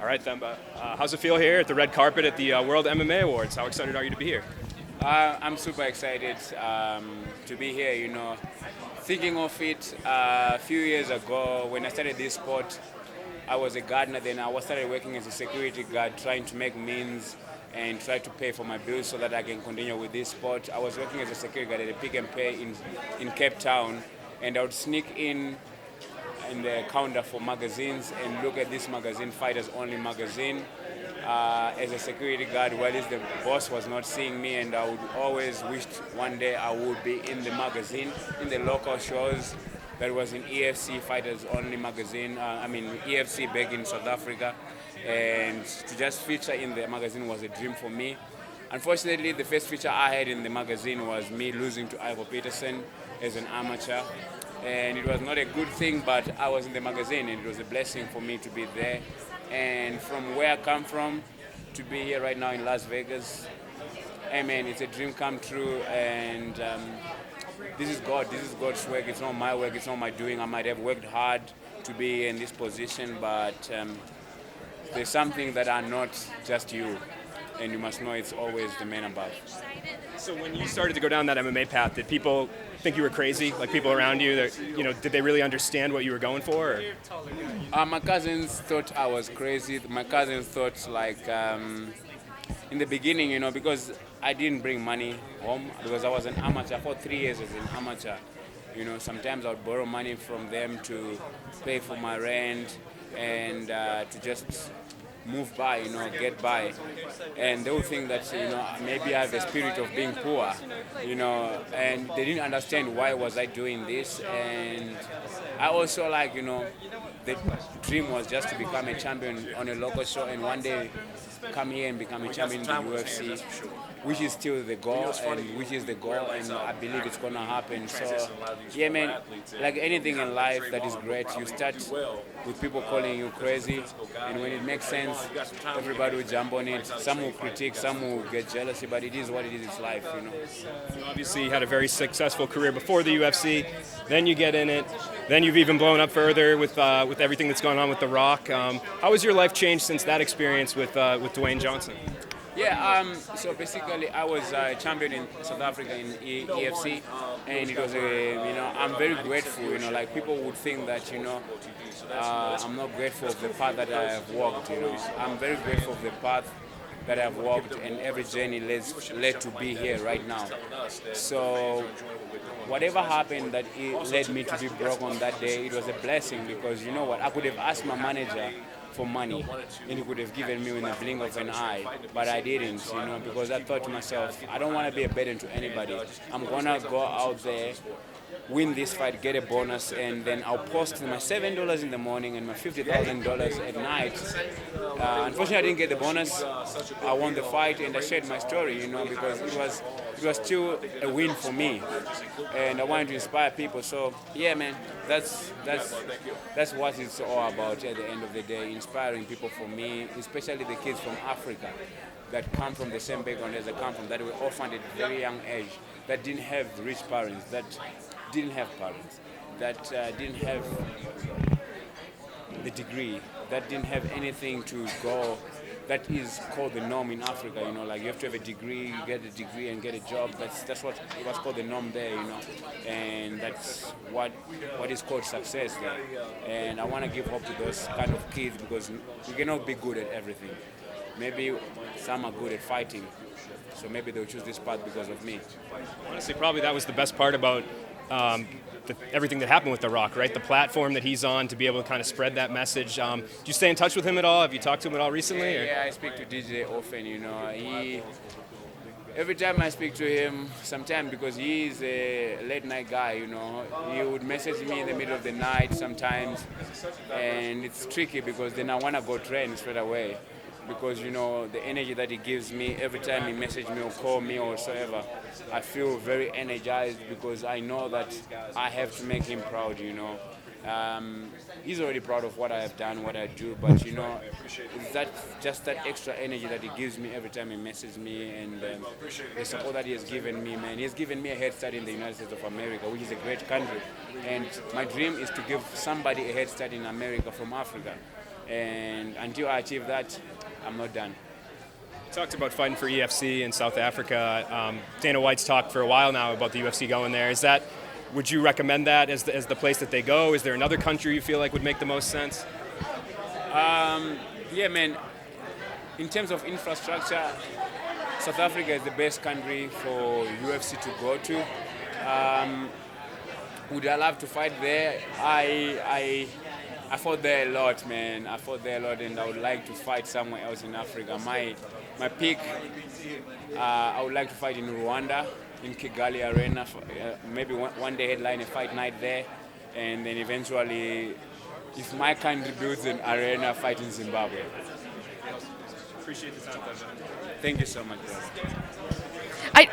All right, Themba. How's it feel here at the red carpet at the World MMA Awards? How excited are you to be here? I'm super excited to be here. Thinking of it a few years ago when I started this sport, I was a gardener. Then I started working as a security guard, trying to make means and try to pay for my bills so that I can continue with this sport. I was working as a security guard at a Pick and Pay in Cape Town, and I would sneak in the counter for magazines and look at this magazine, Fighters Only magazine, as a security guard, while the boss was not seeing me, and I would always wish one day I would be in the magazine, in the local shows. That was in EFC, Fighters Only magazine, EFC back in South Africa, and to just feature in the magazine was a dream for me. Unfortunately, the first feature I had in the magazine was me losing to Ivor Peterson as an amateur. And it was not a good thing, but I was in the magazine, and it was a blessing for me to be there. And from where I come from, to be here right now in Las Vegas, amen, it's a dream come true. And this is God. This is God's work. It's not my work. It's not my doing. I might have worked hard to be in this position, but there's something that are not just you. And you must know it's always the man above. So when you started to go down that MMA path, did people think you were crazy? Like people around you, that, did they really understand what you were going for? Or? My cousins thought I was crazy. My cousins thought in the beginning, because I didn't bring money home because I was an amateur for 3 years as an amateur. Sometimes I would borrow money from them to pay for my rent and to just move by, get by. And they would think that, maybe I have a spirit of being poor, and they didn't understand why was I doing this. And I also the dream was just to become a champion on a local show and one day come here and become a champion in the UFC, which is still the goal, and I believe it's gonna happen. So, yeah, man, like anything in life that is great, you start with people calling you crazy, and when it makes sense, everybody will jump on it. Some will critique, some will get jealousy, but it is what it is. It's life, You obviously had a very successful career before the UFC. Then you get in it. Then you've even blown up further with everything that's gone on with The Rock. How has your life changed since that experience with Dwayne Johnson? Yeah, so basically I was a champion in South Africa in EFC, and it was I'm very grateful, like people would think that, I'm not grateful of the path that I have walked, I'm very grateful of the path that I've walked, and every journey led to be here right now. So whatever happened that it led me to be broke on that day, it was a blessing because you know what, I could have asked my manager for money and he could have given me in the blink of an eye, but I didn't, because I thought to myself, I don't want to be a burden to anybody. I'm gonna go out there, win this fight, get a bonus, and then I'll post my $7 in the morning and my $50,000 at night. Unfortunately, I didn't get the bonus. I won the fight and I shared my story, because it was still a win for me, and I wanted to inspire people. So yeah, man, that's what it's all about at the end of the day, inspiring people. For me, especially the kids from Africa that come from the same background as I come from, that were orphaned at a very young age, that didn't have rich parents, that didn't have parents, that didn't have the degree, that didn't have anything to go. That is called the norm in Africa, like you have to have a degree, you get a degree and get a job. That's what's called the norm there, and that's what is called success there. And I want to give hope to those kind of kids because we cannot be good at everything. Maybe some are good at fighting, so maybe they'll choose this path because of me. Honestly, probably that was the best part about everything that happened with The Rock, right? The platform that he's on to be able to kind of spread that message. Do you stay in touch with him at all? Have you talked to him at all recently? Yeah, I speak to DJ often, every time I speak to him, sometimes because he is a late night guy, he would message me in the middle of the night sometimes, and it's tricky because then I want to go train straight away. Because the energy that he gives me every time he messages me or call me or whatsoever, I feel very energized because I know that I have to make him proud. He's already proud of what I have done, what I do, but it's that extra energy that he gives me every time he messages me, and the support that he has given me, man. He has given me a head start in the United States of America, which is a great country, and my dream is to give somebody a head start in America from Africa. And until I achieve that, I'm not done. Talked about fighting for EFC in South Africa. Dana White's talked for a while now about the UFC going there. Would you recommend that as the place that they go? Is there another country you feel like would make the most sense? Yeah, man. In terms of infrastructure, South Africa is the best country for UFC to go to. Would I love to fight there? I fought there a lot, man. I fought there a lot, and I would like to fight somewhere else in Africa. My pick, I would like to fight in Rwanda, in Kigali Arena. Maybe one day headline a fight night there, and then eventually, if my country builds an arena, fight in Zimbabwe. Appreciate the time, Themba. Thank you so much, brother. I